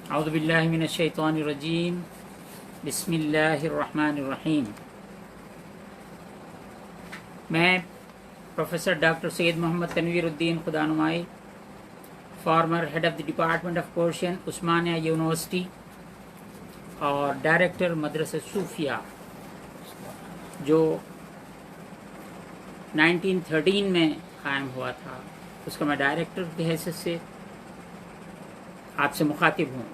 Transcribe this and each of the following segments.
अऊज़ु बिल्लाहि मिनश शैतानिर रजीम बिस्मिल्लाहिर रहमानिर रहीम। मैं professor doctor Syed Mohammad Tanveeruddin Khudanumai, former head of the department of Persian Osmania university और डायरेक्टर मदरसा सूफिया, जो 1913 में कायम हुआ था, उसका मैं डायरेक्टर की हैसियत से आपसे मुखातिब हूँ।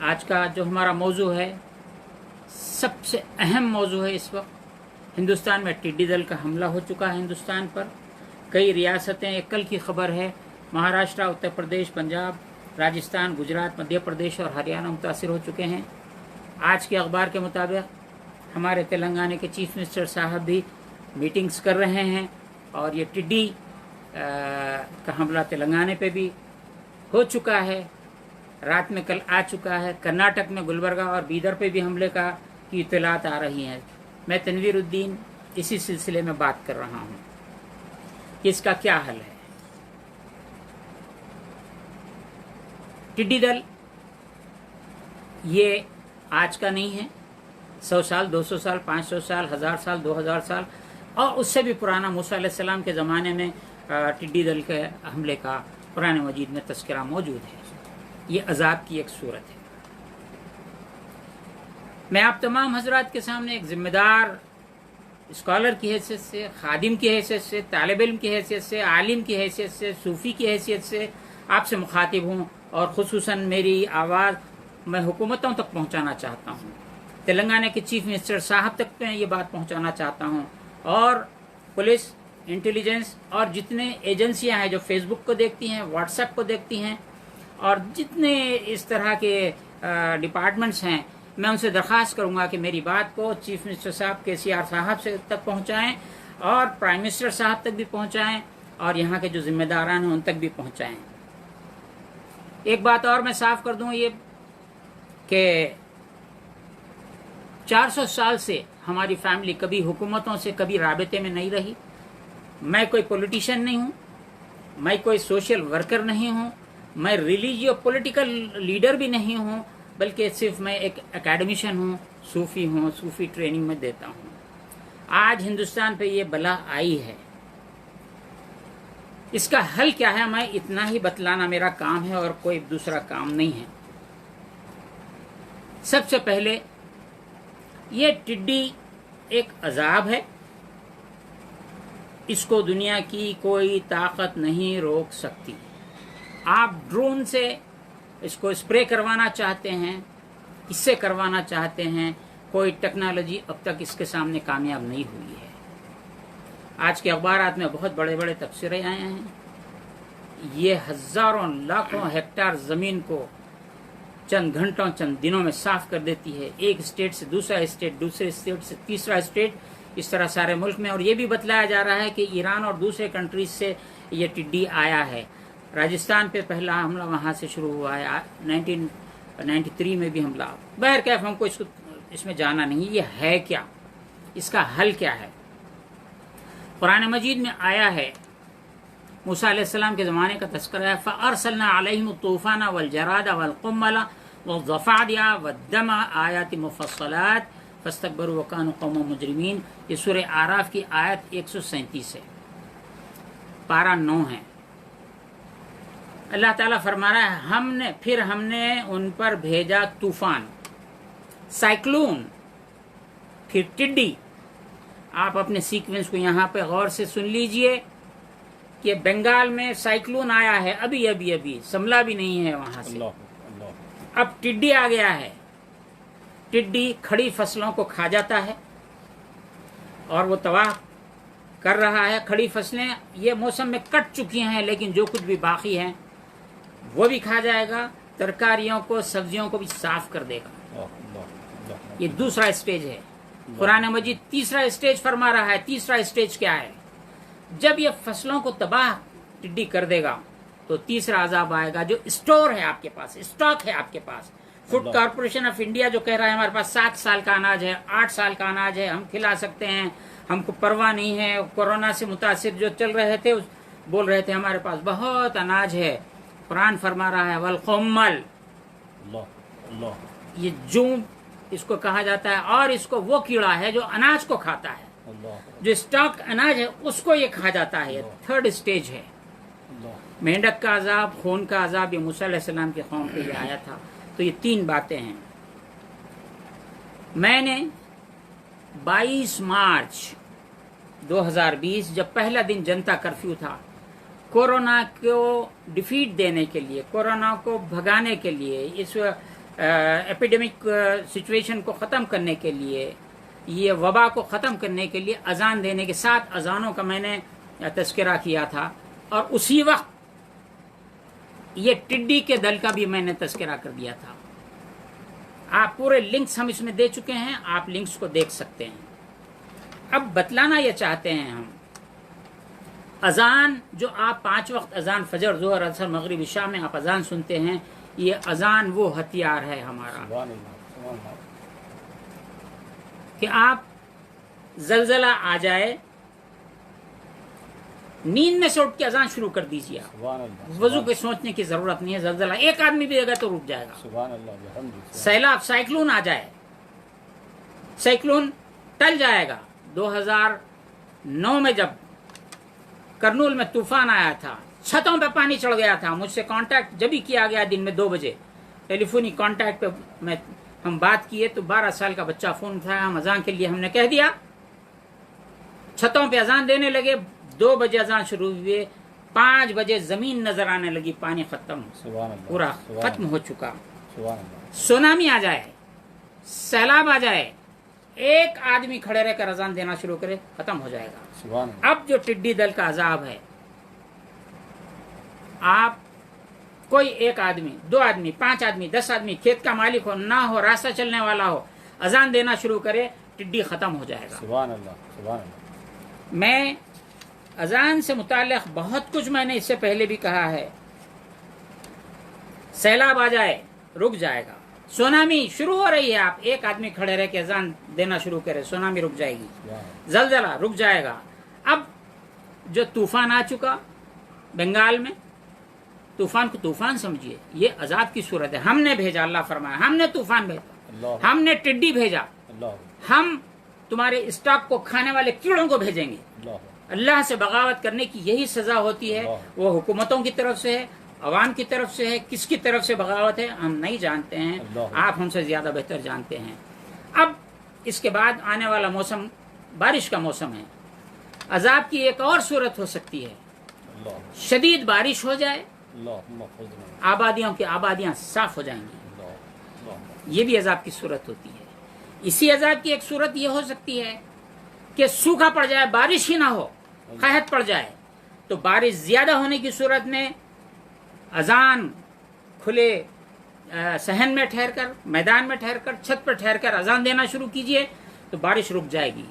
आज का जो हमारा मौजू है, सबसे अहम मौजू है। इस वक्त हिंदुस्तान में टिड्डी दल का हमला हो चुका है हिंदुस्तान पर। कई रियासतें, एक कल की खबर है, महाराष्ट्र, उत्तर प्रदेश, पंजाब, राजस्थान, गुजरात, मध्य प्रदेश और हरियाणा मुतासिर हो चुके हैं। आज के अखबार के मुताबिक हमारे तेलंगाना के चीफ मिनिस्टर साहब भी मीटिंग्स कर रहे हैं और ये टिड्डी का हमला तेलंगाना पे भी हो चुका है। रात में कल आ चुका है। कर्नाटक में गुलबर्गा और बीदर पे भी हमले की इत्तलात आ रही हैं। मैं तनवीरुद्दीन इसी सिलसिले में बात कर रहा हूँ कि इसका क्या हल है। टिड्डी दल ये आज का नहीं है। 100 साल, 200 साल, 500 साल, 1000 साल, 2000 साल और उससे भी पुराना मूसा अलैहिस्सलाम के ज़माने में टिड्डी दल के हमले का कुरान मजीद में तज़किरा मौजूद है। ये अजाब की एक सूरत है। मैं आप तमाम हजरात के सामने एक जिम्मेदार स्कॉलर की हैसियत से, खादिम की हैसियत से, तालिब इल्म की हैसियत से, आलिम की हैसियत से, सूफ़ी की हैसियत से आपसे मुखातिब हूँ और ख़ुसूसन मेरी आवाज़ मैं हुकूमतों तक पहुँचाना चाहता हूँ। तेलंगाना के चीफ मिनिस्टर साहब तक मैं ये बात पहुँचाना चाहता हूँ और पुलिस, इंटेलिजेंस और जितने एजेंसियाँ हैं जो फेसबुक को देखती हैं, व्हाट्सएप को देखती हैं और जितने इस तरह के डिपार्टमेंट्स हैं, मैं उनसे दरख्वास्त करूंगा कि मेरी बात को चीफ मिनिस्टर साहब KCR साहब से तक पहुंचाएं और प्राइम मिनिस्टर साहब तक भी पहुंचाएं और यहाँ के जो जिम्मेदारान हैं उन तक भी पहुंचाएं। एक बात और मैं साफ कर दूं, ये कि 400 साल से हमारी फैमिली कभी हुकूमतों से कभी राबते में नहीं रही। मैं कोई पॉलिटिशियन नहीं हूँ, मैं कोई सोशल वर्कर नहीं हूँ, मैं रिलीजियो पॉलिटिकल लीडर भी नहीं हूँ, बल्कि सिर्फ मैं एक एकेडमिशियन हूँ, सूफी ट्रेनिंग में देता हूँ। आज हिंदुस्तान पे ये बला आई है, इसका हल क्या है मैं इतना ही बतलाना मेरा काम है और कोई दूसरा काम नहीं है। सबसे पहले ये टिड्डी एक अजाब है, इसको दुनिया की कोई ताकत नहीं रोक सकती। आप ड्रोन से इसको स्प्रे करवाना चाहते हैं, इससे करवाना चाहते हैं, कोई टेक्नोलॉजी अब तक इसके सामने कामयाब नहीं हुई है। आज के अखबारात में बहुत बड़े बड़े तबसरे आए हैं। ये हजारों लाखों हेक्टेयर जमीन को चंद घंटों, चंद दिनों में साफ कर देती है। एक स्टेट से दूसरा स्टेट, दूसरे स्टेट से तीसरा स्टेट, इस तरह सारे मुल्क में। और ये भी बतलाया जा रहा है कि ईरान और दूसरे कंट्रीज से ये टिड्डी आया है। राजस्थान पे पहला हमला वहां से शुरू हुआ है, 1993 में भी हमला। बहर कैफ हमको इसमें जाना नहीं। ये है क्या, इसका हल क्या है? कुरान मजीद में आया है, मूसा अलैहिस्सलाम के ज़माने का तज़किरा है, फ़अरसलना अलैहिम तूफ़ाना वल जरादा वल क़ुम्मला वज़्ज़फ़ादिया वद्दम आयाति मुफ़स्सलात फ़स्तकबरू व कानू क़ौमन मुजरिमीन। ये सूरह आराफ की आयत 137 है, पारा 9 है। अल्लाह ताला फरमा रहा है, हमने उन पर भेजा तूफान, साइक्लोन, फिर टिड्डी। आप अपने सीक्वेंस को यहाँ पे गौर से सुन लीजिए कि बंगाल में साइक्लोन आया है, अभी संभला भी नहीं है वहां से। अब टिड्डी आ गया है। टिड्डी खड़ी फसलों को खा जाता है और वो तबाह कर रहा है। खड़ी फसलें ये मौसम में कट चुकी हैं, लेकिन जो कुछ भी बाकी हैं वो भी खा जाएगा। तरकारियों को, सब्जियों को भी साफ कर देगा। ये दूसरा स्टेज है। कुरान मजीद तीसरा स्टेज फरमा रहा है। तीसरा स्टेज क्या है? जब ये फसलों को तबाह टिड्डी कर देगा तो तीसरा अजाब आएगा, जो स्टोर है आपके पास, स्टॉक है आपके पास। फूड कॉर्पोरेशन ऑफ इंडिया जो कह रहा है हमारे पास 7 साल का अनाज है, 8 साल का अनाज है, हम खिला सकते हैं, हमको परवाह नहीं है। कोरोना से मुतासिर जो चल रहे थे बोल रहे थे हमारे पास बहुत अनाज है। कुरान फरमा रहा है वल क़ुम्मल, یہ جون اس کو کہا جاتا ہے، اور اس کو وہ کیڑا ہے جو اناج کو کھاتا ہے، جو اسٹاک اناج ہے اس کو یہ کھا جاتا ہے. تھرڈ اسٹیج ہے. مینڈک کا عذاب، خون کا عذاب، یہ موسیٰ علیہ السلام کی قوم پہ یہ آیا تھا. تو یہ 3 باتیں ہیں. میں نے 22 مارچ 2020 جب پہلا دن جنتا کرفیو تھا، کورونا کو ڈیفیٹ دینے کے لیے، کورونا کو بھگانے کے لیے، اس ایپیڈیمک سچویشن کو ختم کرنے کے لیے، یہ وبا کو ختم کرنے کے لیے اذان دینے کے 7 اذانوں کا میں نے تذکرہ کیا تھا. اور اسی وقت یہ ٹڈی کے دل کا بھی میں نے تذکرہ کر دیا تھا. آپ پورے لنکس ہم اس میں دے چکے ہیں، آپ لنکس کو دیکھ سکتے ہیں. اب بتلانا یہ چاہتے ہیں ہم، اذان جو آپ 5 وقت اذان فجر، ظہر، عصر، مغرب، عشاء میں آپ اذان سنتے ہیں، یہ اذان وہ ہتھیار ہے ہمارا کہ آپ زلزلہ آ جائے، نیند میں سے اٹھ کے اذان شروع کر دیجیے. وضو پہ سوچنے کی ضرورت نہیں ہے. زلزلہ ایک آدمی بھی اگر تو رک جائے گا. سیلاب، سائیکلون آ جائے، سائیکلون ٹل جائے گا. 2009 میں جب کرنول میں طوفان آیا تھا، چھتوں پہ پانی چڑھ گیا تھا. مجھ سے کانٹیکٹ جب ہی کیا گیا دن میں 2 بجے، ٹیلی فونی کانٹیکٹ پہ ہم بات کیے تو 12 سال کا بچہ فون اٹھایا. ہم اذان کے لیے ہم نے کہہ دیا، چھتوں پہ اذان دینے لگے. 2 بجے اذان شروع ہوئے، 5 بجے زمین نظر آنے لگی، پانی ختم، پورا ختم ہو چکا. سونامی آ جائے، سیلاب آ جائے، ایک آدمی کھڑے رہ کر اذان دینا شروع کرے، ختم ہو جائے گا. اب جو ٹڈی دل کا عذاب ہے، آپ کوئی ایک آدمی، 2 آدمی، 5 آدمی، 10 آدمی، کھیت کا مالک ہو نہ ہو، راستہ چلنے والا ہو، اذان دینا شروع کرے، ٹڈی ختم ہو جائے گا. سبحان اللہ. میں اذان سے متعلق بہت کچھ میں نے اس سے پہلے بھی کہا ہے. سیلاب آ جائے، رک جائے گا. سونامی شروع ہو رہی ہے، آپ ایک آدمی کھڑے رہ کے اذان دینا شروع کرے، سونامی رک جائے گی. زلزلہ رک جائے گا. اب جو طوفان آ چکا بنگال میں، طوفان کو طوفان سمجھیے، یہ عذاب کی صورت ہے. ہم نے بھیجا، اللہ فرمایا ہم نے طوفان بھیجا، ہم نے ٹڈی بھیجا، ہم تمہارے اسٹاک کو کھانے والے کیڑوں کو بھیجیں گے. اللہ سے بغاوت کرنے کی یہی سزا ہوتی ہے. وہ حکومتوں کی طرف سے ہے، عوام کی طرف سے ہے، کس کی طرف سے بغاوت ہے ہم نہیں جانتے ہیں، آپ ہم سے زیادہ بہتر جانتے ہیں. اب اس کے بعد آنے والا موسم بارش کا موسم ہے. عذاب کی ایک اور صورت ہو سکتی ہے، شدید بارش ہو جائے، آبادیوں کی آبادیاں صاف ہو جائیں گی. یہ بھی عذاب کی صورت ہوتی ہے. اسی عذاب کی ایک صورت یہ ہو سکتی ہے کہ سوکھا پڑ جائے، بارش ہی نہ ہو، قحط پڑ جائے. تو بارش زیادہ ہونے کی صورت میں اذان کھلے صحن میں ٹھہر کر، میدان میں ٹھہر کر، چھت پر ٹھہر کر اذان دینا شروع کیجئے تو بارش رک جائے گی.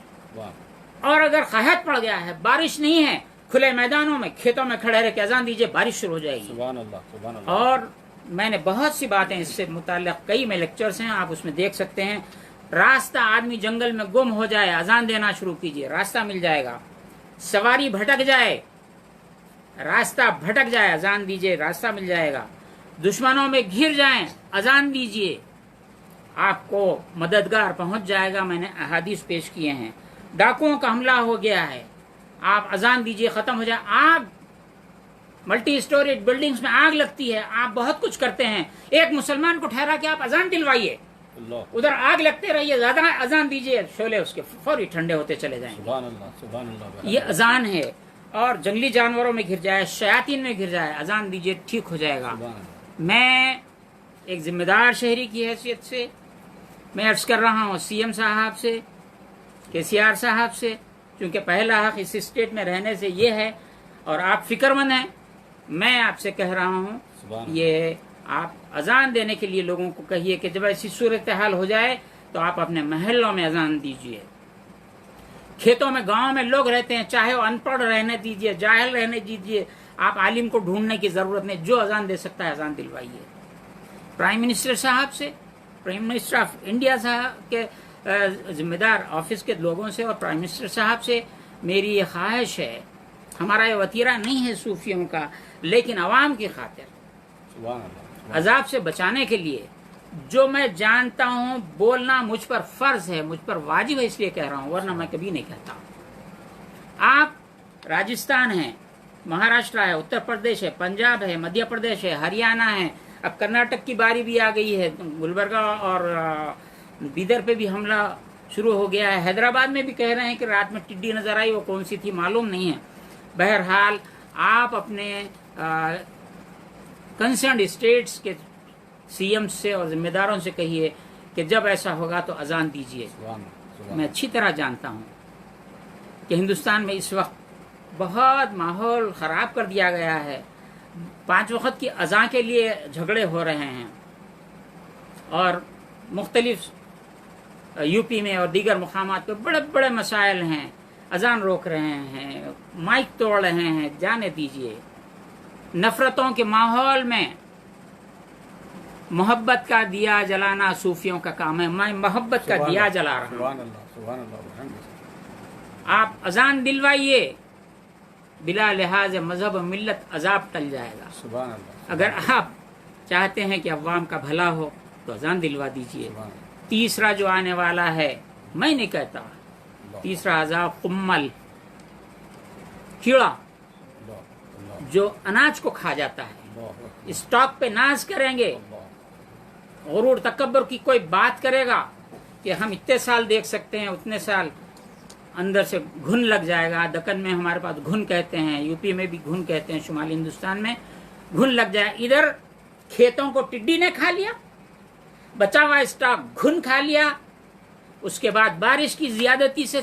اور اگر قحط پڑ گیا ہے، بارش نہیں ہے، کھلے میدانوں میں، کھیتوں میں کھڑے رہ کے اذان دیجئے، بارش شروع ہو جائے گی. سبحان اللہ، سبحان اللہ. اور میں نے بہت سی باتیں اس سے متعلق، کئی میں لیکچرز ہیں، آپ اس میں دیکھ سکتے ہیں. راستہ، آدمی جنگل میں گم ہو جائے، اذان دینا شروع کیجئے، راستہ مل جائے گا. سواری بھٹک جائے، راستہ بھٹک جائے، اذان دیجئے، راستہ مل جائے گا. دشمنوں میں گھر جائیں، اذان دیجئے، آپ کو مددگار پہنچ جائے گا. میں نے احادیث پیش کیے ہیں. ڈاکوؤں کا حملہ ہو گیا ہے، آپ اذان دیجئے، ختم ہو جائے. آگ، ملٹی اسٹوریج بلڈنگز میں آگ لگتی ہے، آپ بہت کچھ کرتے ہیں، ایک مسلمان کو ٹھہرا کے آپ اذان دلوائیے، ادھر آگ لگتے رہیے، زیادہ اذان دیجئے، شعلے اس کے فوری ٹھنڈے ہوتے چلے جائیں گے. سبحان اللہ، سبحان اللہ. یہ اذان ہے. اور جنگلی جانوروں میں گھر جائے، شیاطین میں گھر جائے، اذان دیجئے، ٹھیک ہو جائے گا. میں ایک ذمہ دار شہری کی حیثیت سے میں عرض کر رہا ہوں سی ایم صاحب سے، KCR صاحب سے، کیونکہ پہلا حق اس اسٹیٹ میں رہنے سے یہ ہے، اور آپ فکر مند ہیں. میں آپ سے کہہ رہا ہوں، یہ آپ اذان دینے کے لیے لوگوں کو کہیے کہ جب ایسی صورتحال ہو جائے تو آپ اپنے محلوں میں اذان دیجئے. کھیتوں میں، گاؤں میں لوگ رہتے ہیں، چاہے وہ ان پڑھ رہنے دیجئے، جاہل رہنے دیجئے، آپ عالم کو ڈھونڈنے کی ضرورت نہیں. جو اذان دے سکتا ہے اذان دلوائیے. پرائم منسٹر صاحب سے، پرائم منسٹر آف انڈیا صاحب کے ذمہ دار آفس کے لوگوں سے، اور پرائم منسٹر صاحب سے میری یہ خواہش ہے، ہمارا یہ وتیرہ نہیں ہے صوفیوں کا، لیکن عوام کی خاطر، عذاب سے بچانے کے لیے जो मैं जानता हूं बोलना मुझ पर फर्ज है, मुझ पर वाजिब है, इसलिए कह रहा हूं, वरना मैं कभी नहीं कहता। आप राजस्थान है, महाराष्ट्र है, उत्तर प्रदेश है, पंजाब है, मध्य प्रदेश है, हरियाणा है, अब कर्नाटक की बारी भी आ गई है, गुलबर्गा और बीदर पे भी हमला शुरू हो गया है। हैदराबाद में भी कह रहे हैं कि रात में टिड्डी नजर आई, वो कौन सी थी मालूम नहीं है। बहरहाल आप अपने कंसर्न स्टेट्स के सीएम से और जिम्मेदारों से कहिए कि जब ऐसा होगा तो अजान दीजिए। मैं अच्छी तरह जानता हूं कि हिंदुस्तान में इस वक्त बहुत माहौल खराब कर दिया गया है। 5 वक्त की अजान के लिए झगड़े हो रहे हैं और मुख्तलिफ यूपी में और दीगर मुकामात पे बड़े बड़े मसाइल हैं, अजान रोक रहे हैं, माइक तोड़ रहे हैं। जाने दीजिए। नफरतों के माहौल में मोहब्बत का दिया जलाना सूफियों का काम है। मैं मोहब्बत का दिया जला रहा हूं। आप अजान दिलवाइए, बिला लिहाज मजहब मिल्लत अजाब टल जाएगा। अगर आप चाहते हैं कि अवाम का भला हो तो अजान दिलवा दीजिए। तीसरा जो आने वाला है, मैं नहीं कहता, तीसरा अजाब कुम्मल, कीड़ा जो अनाज को खा जाता है। स्टॉक पे नाज करेंगे, गुरूर तकब्बर की कोई बात करेगा कि हम इतने साल देख सकते हैं, उतने साल अंदर से घुन लग जाएगा। दक्कन में हमारे पास घुन कहते हैं, यूपी में भी घुन कहते हैं, शुमाली हिंदुस्तान में घुन लग जाए। इधर खेतों को टिड्डी ने खा लिया, बचा हुआ स्टॉक घुन खा लिया, उसके बाद बारिश की ज्यादती से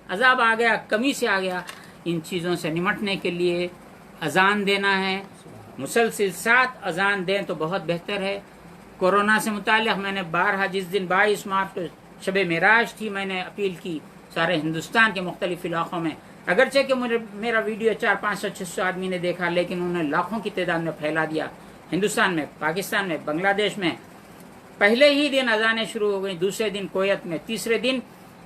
अजाब आ गया, कमी से आ गया। इन चीजों से निमटने के लिए अजान देना है, मुसलसिल 7 अजान दें तो बहुत बेहतर है। कोरोना से मुताल्लिक़ मैंने बारहा, जिस दिन 22 मार्च को शब मेराज थी, मैंने अपील की सारे हिंदुस्तान के मुख्तलिफ इलाकों में। अगरचे कि मुझे मेरा वीडियो 400-500-600 आदमी ने देखा, लेकिन उन्होंने लाखों की तादाद में फैला दिया। हिंदुस्तान में, पाकिस्तान में, बांग्लादेश में पहले ही दिन अजानें शुरू हो गई, दूसरे दिन कोयत में, तीसरे दिन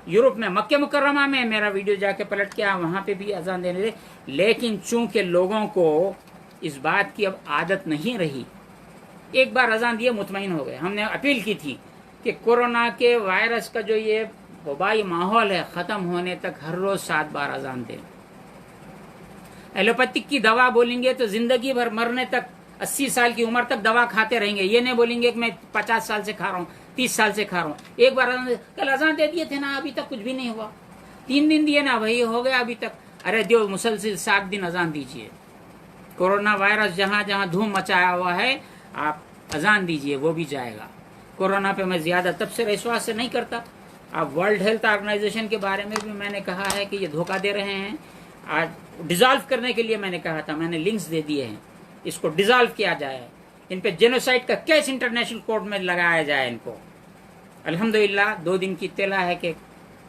यूरोप में, मक्के मुकर्रमा में मेरा वीडियो जाके पलट के वहां पे भी अजान देने दे। लेकिन चूंकि लोगों को इस बात की अब आदत नहीं रही, एक बार अजान दिए मुतमईन हो गए। हमने अपील की थी कि कोरोना के वायरस का जो ये वबाई माहौल है, खत्म होने तक हर रोज 7 बार अजान दें। एलोपैथिक की दवा बोलेंगे तो जिंदगी भर मरने तक, 80 साल की उम्र तक दवा खाते रहेंगे। ये नहीं बोलेंगे कि मैं 50 साल से खा रहा हूँ, 30 साल से खा रहा हूँ। एक बार कल अजान दे दिए थे ना, अभी तक कुछ भी नहीं हुआ। 3 दिन दिए ना, वही हो गया अभी तक। अरे जो मुसलसिल 7 दिन अजान दीजिए। कोरोना वायरस जहां जहां धूम मचाया हुआ है, आप अजान दीजिए, वो भी जाएगा। कोरोना पे मैं ज्यादा तबसरा विश्वास से नहीं करता। आप वर्ल्ड हेल्थ ऑर्गेनाइजेशन के बारे में भी मैंने कहा है कि ये धोखा दे रहे हैं। आज डिसॉल्व करने के लिए मैंने कहा था, मैंने लिंक्स दे दिए हैं, इसको डिसॉल्व किया जाए। इन पे जेनोसाइड का केस इंटरनेशनल कोर्ट में लगाया जाए इनको। अल्हम्दुलिल्लाह 2 दिन की इत्तला है कि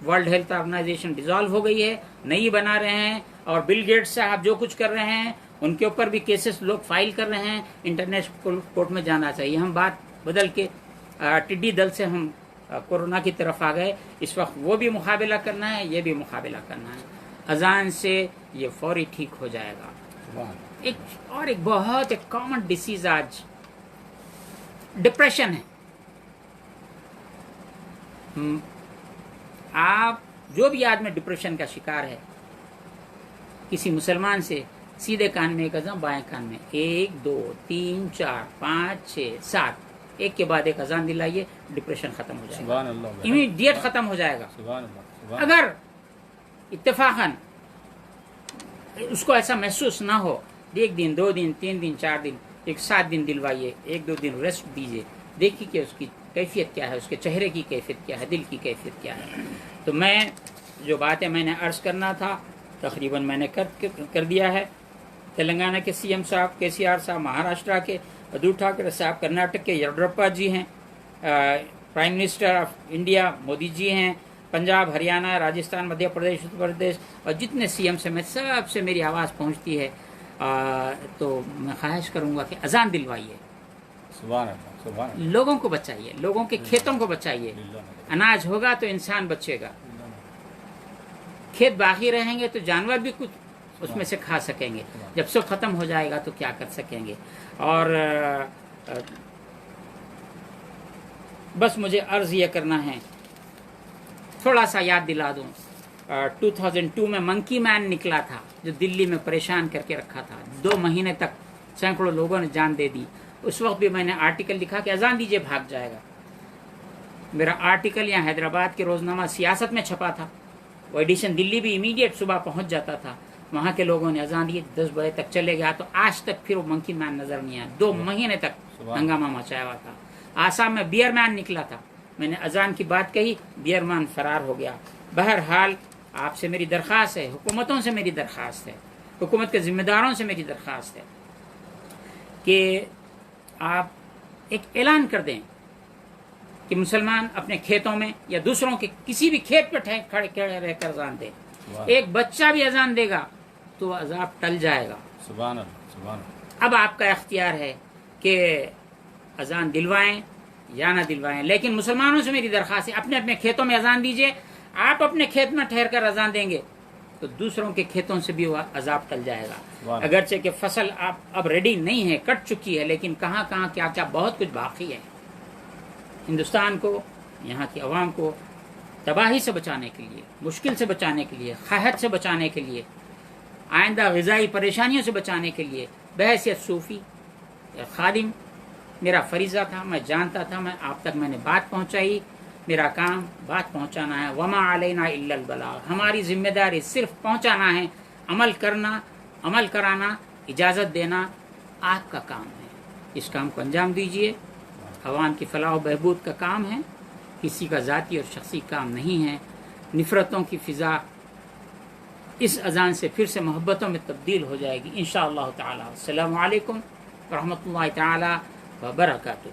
वर्ल्ड हेल्थ ऑर्गेनाइजेशन डिसॉल्व हो गई है, नई बना रहे हैं। और बिल गेट्स साहब जो कुछ कर रहे हैं, उनके ऊपर भी केसेस लोग फाइल कर रहे हैं। इंटरनेशनल कोर्ट में जाना चाहिए। हम बात बदल के टिड्डी दल से हम कोरोना की तरफ आ गए। इस वक्त वो भी मुकाबला करना है, ये भी मुकाबला करना है। अजान से ये फौरी ठीक हो जाएगा। एक बहुत एक कॉमन डिसीज आज डिप्रेशन है। आप जो भी आदमी डिप्रेशन का शिकार है, किसी मुसलमान से सीधे कान में एक अजान, बाएं कान में 1 2 3 4 5 6 7, एक के बाद एक अजान दिलाइए, डिप्रेशन खत्म हो जाएगा, इमीडिएट खत्म हो जाएगा। अगर इत्तेफाकन उसको ऐसा महसूस ना हो, 1 दिन 2 दिन 3 दिन 4 दिन, एक 7 दिन दिलवाइए, 1-2 दिन रेस्ट दीजिए, देखिए कि उसकी कैफियत क्या है, उसके चेहरे की कैफियत क्या है, दिल की कैफियत क्या है। तो मैं जो बातें मैंने अर्ज करना था तकरीबन मैंने कर दिया है। तेलंगाना के सीएम साहब केसीआर साहब, महाराष्ट्र के उद्धव ठाकरे साहब, कर्नाटक के येडियुरप्पा जी हैं, prime minister of India Modi ji हैं, पंजाब, हरियाणा, राजस्थान, मध्य प्रदेश, उत्तर प्रदेश और जितने सीएम से मैं सबसे मेरी आवाज़ पहुंचती है। तो मैं ख्वाहिश करूंगा कि अजान दिलवाइए, लोगों को बचाइए, लोगों के खेतों को बचाइए। अनाज होगा तो इंसान बचेगा, खेत बाकी रहेंगे तो जानवर भी कुछ उसमें से खा सकेंगे। जब सब खत्म हो जाएगा तो क्या कर सकेंगे। और بس مجھے عرض یہ کرنا ہے، تھوڑا سا یاد دلا دوں، 2002 میں منکی مین نکلا تھا جو دلی میں پریشان کر کے رکھا تھا، 2 مہینے تک سینکڑوں لوگوں نے جان دے دی۔ اس وقت بھی میں نے آرٹیکل لکھا کہ اذان دیجئے بھاگ جائے گا۔ میرا آرٹیکل یہاں حیدرآباد کے روزنامہ سیاست میں چھپا تھا، وہ ایڈیشن دلی بھی امیڈیٹ صبح پہنچ جاتا تھا۔ وہاں کے لوگوں نے اذان دی، 10 بجے تک چلے گیا تو آج تک پھر وہ منکی مین نظر نہیں آیا، 2 مہینے تک ہنگامہ مچایا ہوا تھا۔ آسام میں بیئر مین نکلا تھا، میں نے اذان کی بات کہی، بیئر مین فرار ہو گیا۔ بہرحال آپ سے میری درخواست ہے، حکومتوں سے میری درخواست ہے، حکومت کے ذمہ داروں سے میری درخواست ہے کہ آپ ایک اعلان کر دیں کہ مسلمان اپنے کھیتوں میں یا دوسروں کے کسی بھی کھیت پہ کھڑے رہ کر اذان دیں۔ ایک بچہ بھی اذان دے گا تو عذاب ٹل جائے گا۔ سبحان اللہ، سبحان اللہ۔ اب آپ کا اختیار ہے کہ اذان دلوائیں یا نہ دلوائیں، لیکن مسلمانوں سے میری درخواست ہے اپنے اپنے کھیتوں میں اذان دیجئے۔ آپ اپنے کھیت میں ٹھہر کر اذان دیں گے تو دوسروں کے کھیتوں سے بھی وہ عذاب ٹل جائے گا۔ اگرچہ کہ فصل اب ریڈی نہیں ہے، کٹ چکی ہے، لیکن کہاں کہاں کیا کیا بہت کچھ باقی ہے۔ ہندوستان کو، یہاں کی عوام کو تباہی سے بچانے کے لیے، مشکل سے بچانے کے لیے، قحط سے بچانے کے لیے، آئندہ غذائی پریشانیوں سے بچانے کے لیے بحیثیت صوفی یا خادم میرا فریضہ تھا، میں جانتا تھا، میں آپ تک میں نے بات پہنچائی۔ میرا کام بات پہنچانا ہے، وما علینا الا البلاغ، ہماری ذمہ داری صرف پہنچانا ہے، عمل کرنا، عمل کرانا، اجازت دینا آپ کا کام ہے۔ اس کام کو انجام دیجئے، عوام کی فلاح و بہبود کا کام ہے، کسی کا ذاتی اور شخصی کام نہیں ہے۔ نفرتوں کی فضا اس اذان سے پھر سے محبتوں میں تبدیل ہو جائے گی انشاءاللہ تعالی۔ السلام علیکم ورحمۃ اللہ تعالی وبرکاتہ۔